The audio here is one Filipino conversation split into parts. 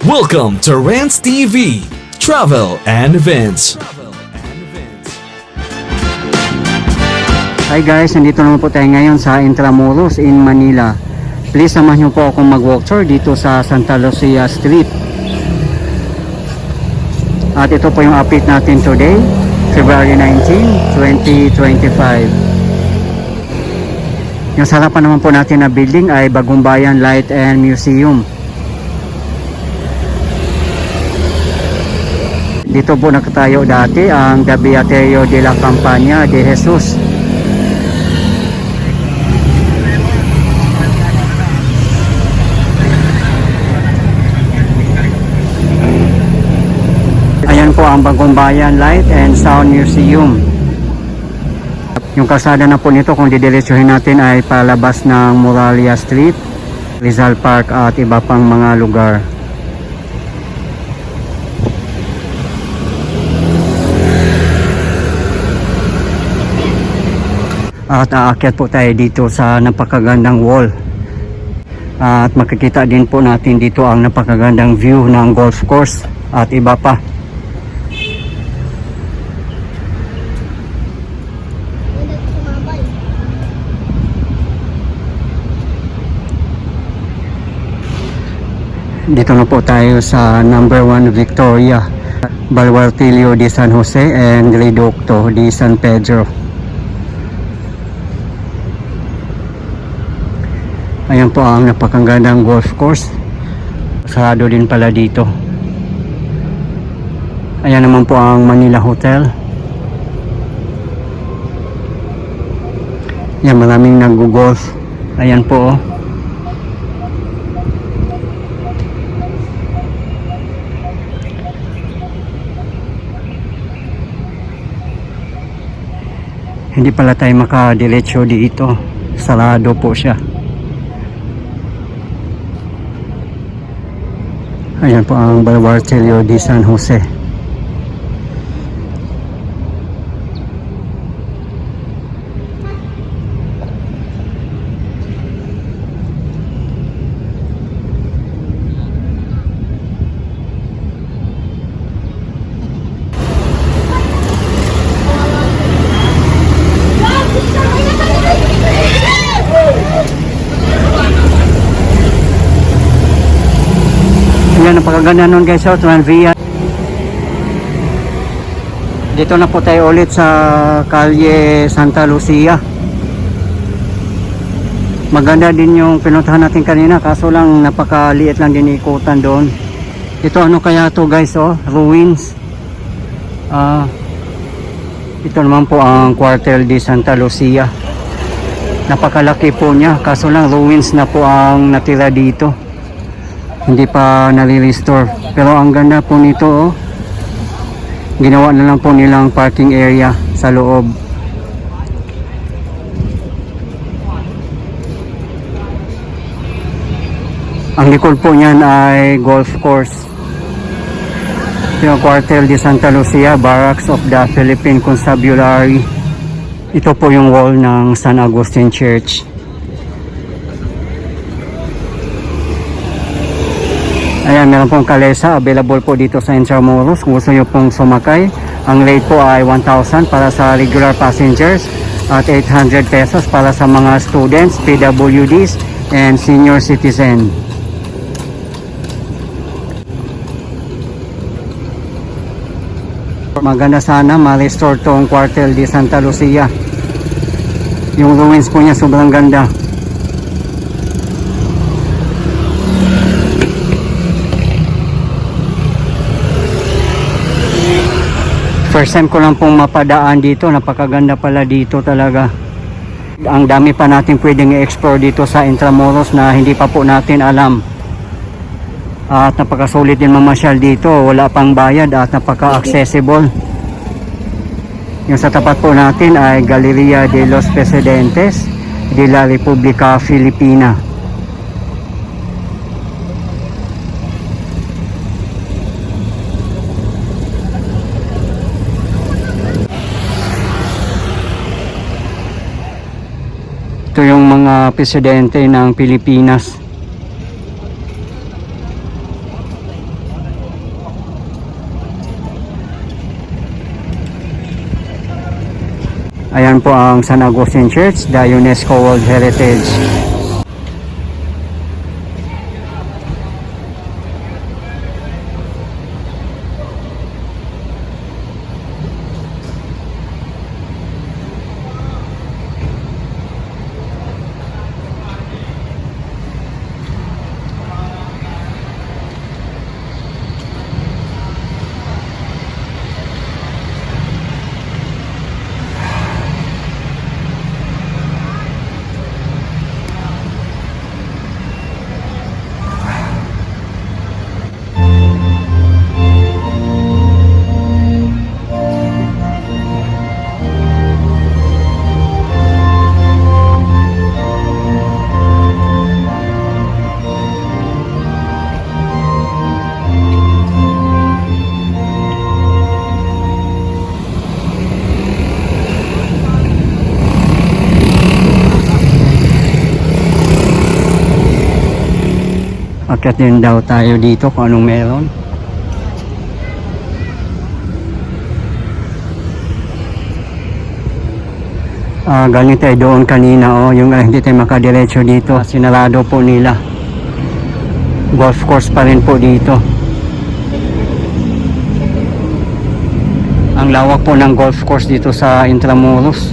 Welcome to Rants TV, Travel and Events. Hi guys, nandito naman po tayo ngayon sa Intramuros in Manila. Please samahan niyo po akong mag-walk tour dito sa Santa Lucia Street. At ito po yung update natin today, February 19, 2025. Yung sa harapan naman po natin na building ay Bagong Bayan Light and Museum. Dito po nakatayo dati ang The Beaterio de la Campana de Jesus. Ayan po ang Bagong Bayan Light and Sound Museum. Yung kalsada na po nito kung didiretsuhin natin ay palabas ng Moralia Street, Rizal Park at iba pang mga lugar. At aakyat po tayo dito sa napakagandang wall. At makikita din po natin dito ang napakagandang view ng golf course at iba pa. Dito na po tayo sa number 1 Victoria, Baluartillo de San Jose and Reducto de San Pedro. Ayan po ang napakagandang golf course. Sarado din pala dito. Ayan naman po ang Manila Hotel. Ayan, maraming nag-golf. Ayan po. Hindi pala tayo makadiretso dito. Sarado po siya. Ayan po ang Baluartillo de San Jose. Ayan, napakaganda nun guys, Tranvia. Dito na po tayo ulit sa Kalye Santa Lucia. Maganda din yung pinuntahan natin kanina, kaso lang napakaliit lang din ikutan doon. Ito ano kaya to guys, ruins. Ito naman po ang Cuartel de Santa Lucia. Napakalaki po niya, kaso lang ruins na po ang natira dito. Hindi pa nare-restore. Pero ang ganda po nito, ginawa na lang po nilang parking area sa loob. Ang likod po niyan ay golf course. Yung Cuartel de Santa Lucia, Barracks of the Philippine Constabulary. Ito po yung wall ng San Agustin Church. Ayan, meron pong kalesa available po dito sa Intramuros. Kung gusto nyo pong sumakay, ang rate po ay 1,000 para sa regular passengers at 800 pesos para sa mga students, PWDs, and senior citizen. Maganda sana ma-restore tong Cuartel de Santa Lucia. Yung ruins po niya sobrang ganda. First time ko lang pong mapadaan dito. Napakaganda pala dito talaga. Ang dami pa natin pwedeng i-explore dito sa Intramuros na hindi pa po natin alam. At napakasulit din mamasyal dito. Wala pang bayad at napaka-accessible. Yung sa tapat po natin ay Galleria de los Presidentes de la República Filipina. Ito yung mga presidente ng Pilipinas. Ayan po ang San Agustin Church, the UNESCO World Heritage. Akyat din daw tayo dito kung anong meron. Galing tayo doon kanina, yung hindi tayo makadiretso dito. Sinarado po nila. Golf course pa rin po dito. Ang lawak po ng golf course dito sa Intramuros.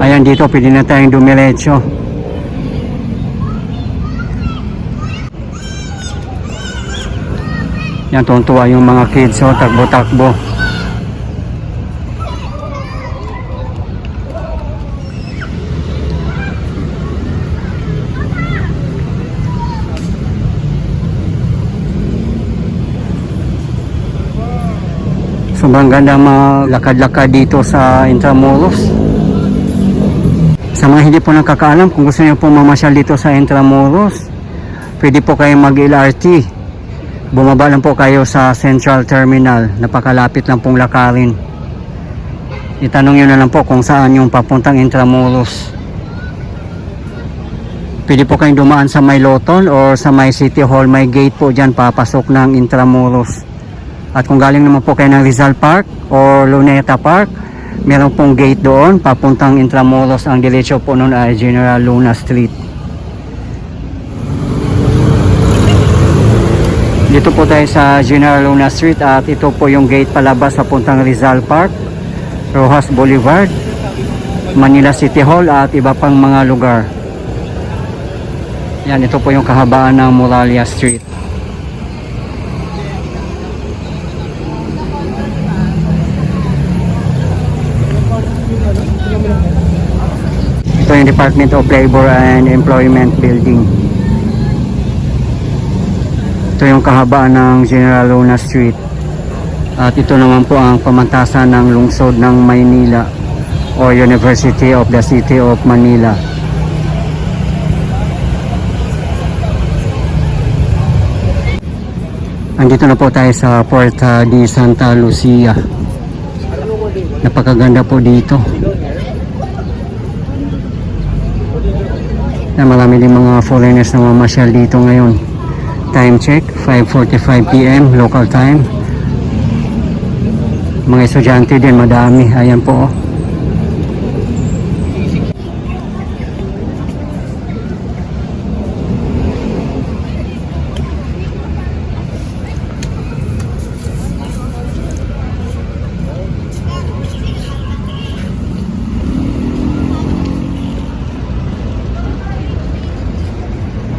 Ayan, dito pwede na tayong dumiretso. Yan, tuntua yung mga kids, takbo-takbo. Sobrang ganda maglakad-lakad dito sa Intramuros. Sa mga hindi po nakakaalam, kung gusto niyo po mamasyal dito sa Intramuros, pwede po kayong mag-LRT. Bumaba lang po kayo sa Central Terminal. Napakalapit lang pong lakarin. Itanong nyo na lang po kung saan yung papuntang Intramuros. Pwede po kayong dumaan sa may Loton or sa may City Hall. May gate po dyan papasok ng Intramuros. At kung galing naman po kayo ng Rizal Park or Luneta Park, meron pong gate doon papuntang Intramuros. Ang diretso po nun ay General Luna Street. Dito po tayo sa General Luna Street at ito po yung gate palabas sa puntang Rizal Park, Rojas Boulevard, Manila City Hall at iba pang mga lugar. Yan, ito po yung kahabaan ng Moralia Street. Ito yung Department of Labor and Employment Building. Ito yung kahabaan ng General Luna Street. At ito naman po ang pamantasan ng lungsod ng Maynila o University of the City of Manila. Andito na po tayo sa Puerta de Santa Lucia. Napakaganda po dito. Marami din mga foreigners na mamasyal dito ngayon. Time check, 5:45 PM local time. Mga estudyante din, madami. Ayan po.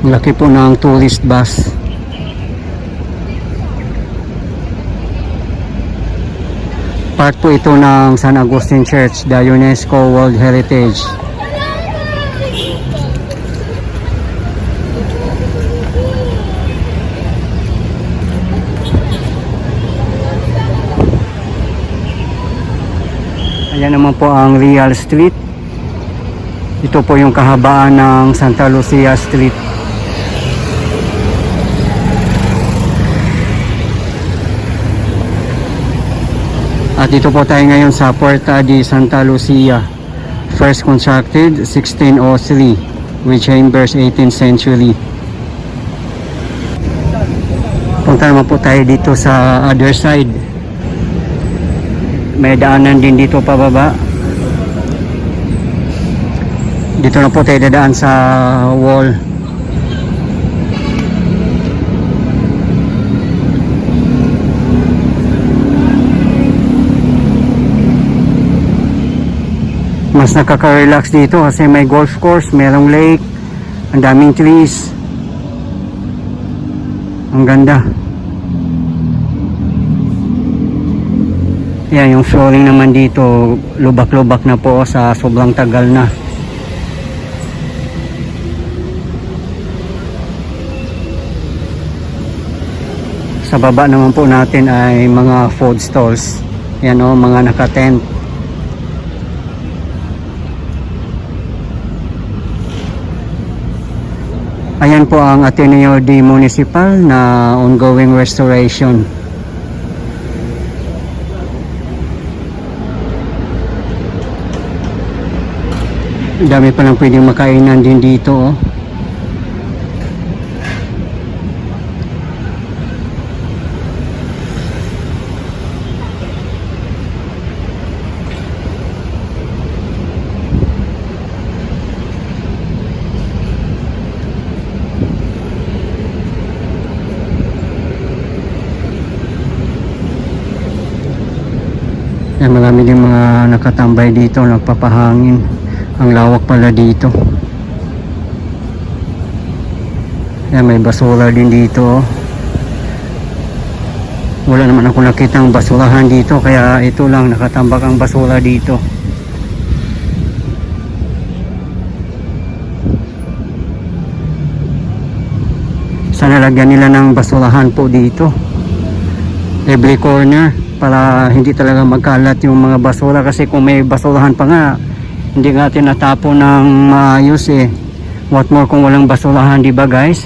Laki po ng tourist bus. Part po ito ng San Agustin Church, the UNESCO World Heritage. Ayan naman po ang Real Street. Ito po yung kahabaan ng Santa Lucia Street. At dito po tayo ngayon sa Puerta de Santa Lucia. First constructed 1603 with chambers 18th century. Punta naman po tayo dito sa other side. may daanan din dito pababa. Dito na po tayo dadaan sa wall. Mas nakaka-relax dito kasi may golf course, merong lake, ang daming trees. Ang ganda. Yan, yung flooring naman dito, lubak-lubak na po sa sobrang tagal na. Sa baba naman po natin ay mga food stalls. Yan o, mga naka-tent. Ayan po ang Ateneo de Municipal na ongoing restoration. Dami pa lang pwedeng makainan din dito. Oh. Yan, marami din mga nakatambay dito, nagpapahangin. Ang lawak pala dito. Yan, may basura din dito. Wala naman ako nakitang basurahan dito, kaya ito lang, nakatambak ang basura dito. Sana lagyan nila ng basurahan po dito. Every corner, para hindi talaga magkalat yung mga basura, kasi kung may basurahan pa nga hindi nga tinatapon ng maayos eh. What more kung walang basurahan, di ba guys?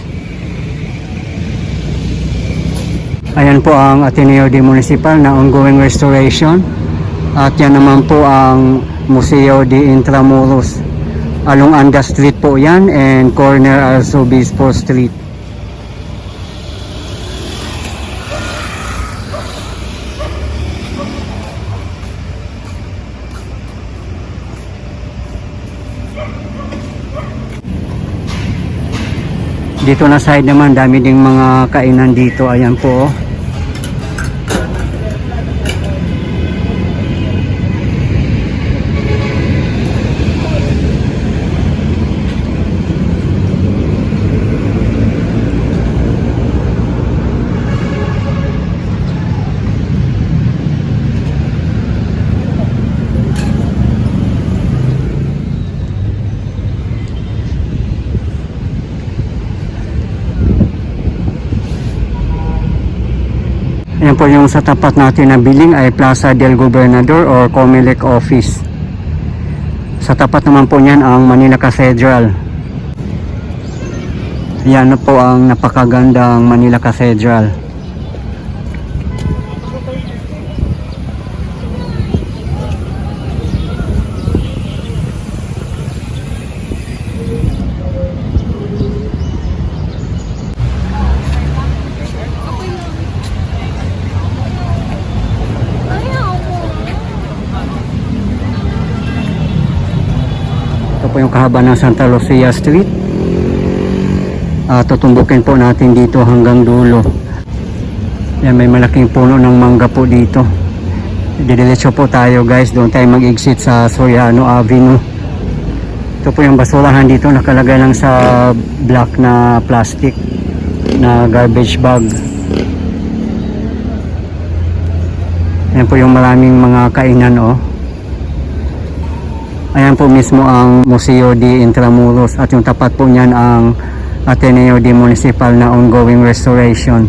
Ayan po ang Ateneo de Municipal na ongoing restoration, at yan naman po ang Museo de Intramuros. Along Anda Street po yan and corner Arzobispo Street. Dito na side naman, dami ding mga kainan dito. Ayan po. Ayan po, yung sa tapat natin na building ay Plaza del Gobernador or Comelec Office. Sa tapat naman po niyan ang Manila Cathedral. Yan po ang napakagandang Manila Cathedral. Ito po yung kahaba ng Santa Lucia Street. Tutumbukin po natin dito hanggang dulo. Yan, may malaking puno ng mangga po dito. Didiretso po tayo guys, doon tayo mag-exit sa Soriano Avenue. Ito po yung basurahan dito, nakalagay lang sa black na plastic na garbage bag. Yan po yung maraming mga kainan oh. Ayan po mismo ang Museo de Intramuros, at yung tapat po niyan ang Ateneo de Municipal na ongoing restoration.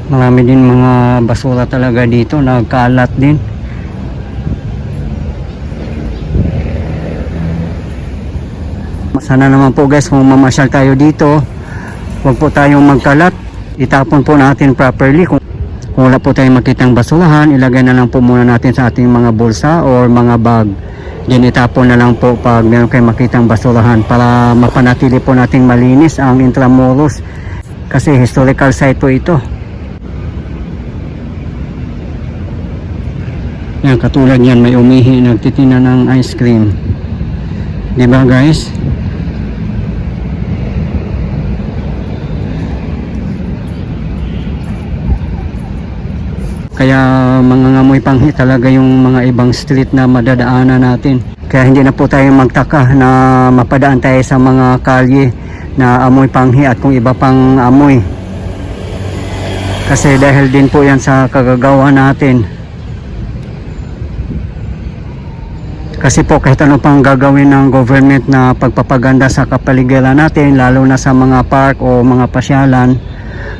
Marami din mga basura talaga dito, nagkalat din. Sana naman po guys, kung mamasyal tayo dito, huwag po tayong magkalat. itapon po natin properly. Kung wala po tayong makitang basurahan, ilagay na lang po muna natin sa ating mga bulsa or mga bag. Then itapon na lang po pag meron kayong makitang basurahan para mapanatili po nating malinis ang Intramuros kasi historical site po ito. Yan, katulad yan, may umihi, nagtitina ng ice cream. Diba guys? Kaya mangangamoy panghi talaga yung mga ibang street na madadaanan natin. Kaya hindi na po tayo magtaka na mapadaan tayo sa mga kalye na amoy panghi at kung iba pang amoy. Kasi dahil din po yan sa kagagawa natin. Kasi po kahit ano pang gagawin ng government na pagpapaganda sa kapaligiran natin, lalo na sa mga park o mga pasyalan,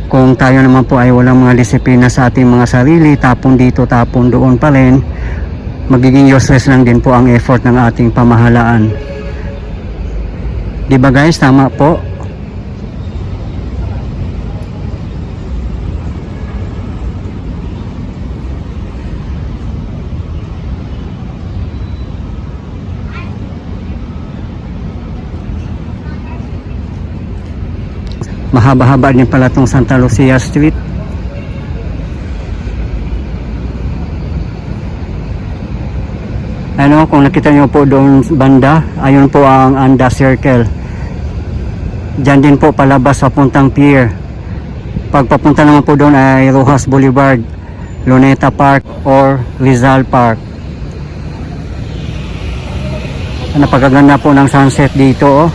kung tayo naman po ay walang mga disiplina sa ating mga sarili, tapon dito, tapon doon pa rin, magiging useless lang din po ang effort ng ating pamahalaan. Diba guys, tama po? Mahaba-haba din pala itong Santa Lucia Street. Ano, kung nakita nyo po doon banda, ayun po ang Anda Circle. Diyan din po palabas sa puntang pier. Pagpapunta naman po doon ay Rojas Boulevard, Luneta Park or Rizal Park. Napakaganda po ng sunset dito, oh.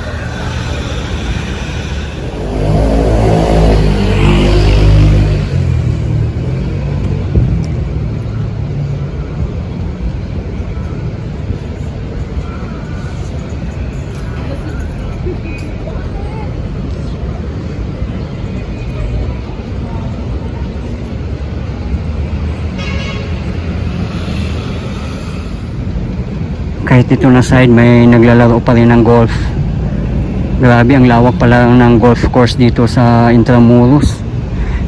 Kahit dito na side may naglalaro pa rin ng golf. Grabe, ang lawak pala ng golf course dito sa Intramuros.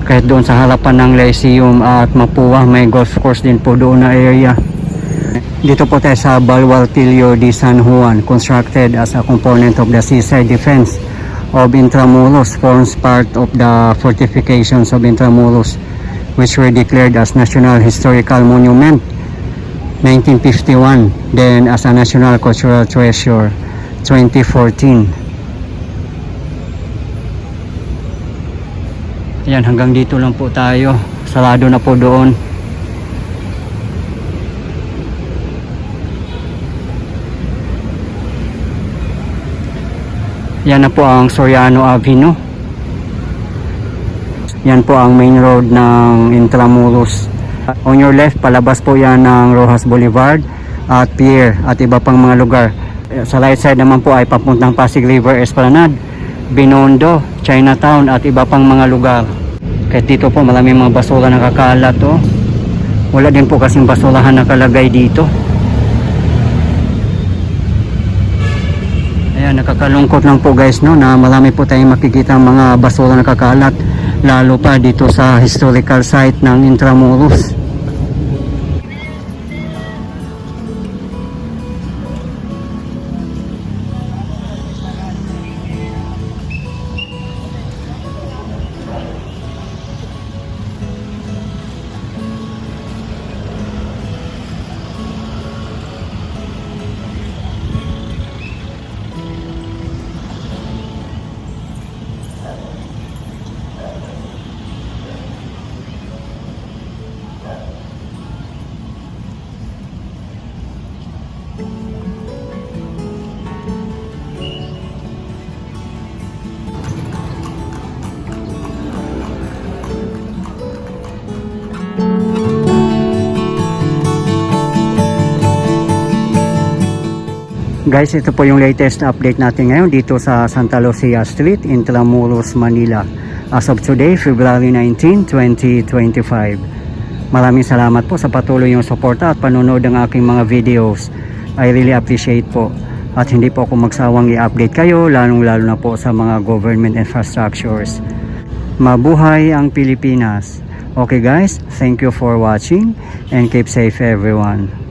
Kahit doon sa harapan ng Lyceum at Mapua, may golf course din po doon na area. Dito po tayo sa Balwartillo de San Juan, constructed as a component of the seaside defense of Intramuros, forms part of the fortifications of Intramuros, which were declared as National Historical Monument 1951, then as a National Cultural Treasure 2014. Yan, hanggang dito lang po tayo. Sarado na po doon. Yan na po ang Soriano Avenue. Yan po ang main road ng Intramuros. On your left, palabas po yan ng Rojas Boulevard at Pier at iba pang mga lugar. Sa right side naman po ay papuntang Pasig River Esplanade, Binondo, Chinatown at iba pang mga lugar. Kahit dito po maraming mga basura nakakalat, oh. Wala din po kasing basurahan nakalagay dito. Ayan, nakakalungkot lang po guys, no, na marami po tayong makikita mga basura nakakalat, lalo pa dito sa historical site ng Intramuros. Guys, ito po yung latest update natin ngayon dito sa Santa Lucia Street, Intramuros, Manila. As of today, February 19, 2025. Maraming salamat po sa patuloy yung suporta at panonood ng aking mga videos. I really appreciate po. At hindi po ako magsawang i-update kayo, lalong-lalo na po sa mga government infrastructures. Mabuhay ang Pilipinas. Okay guys, thank you for watching and keep safe everyone.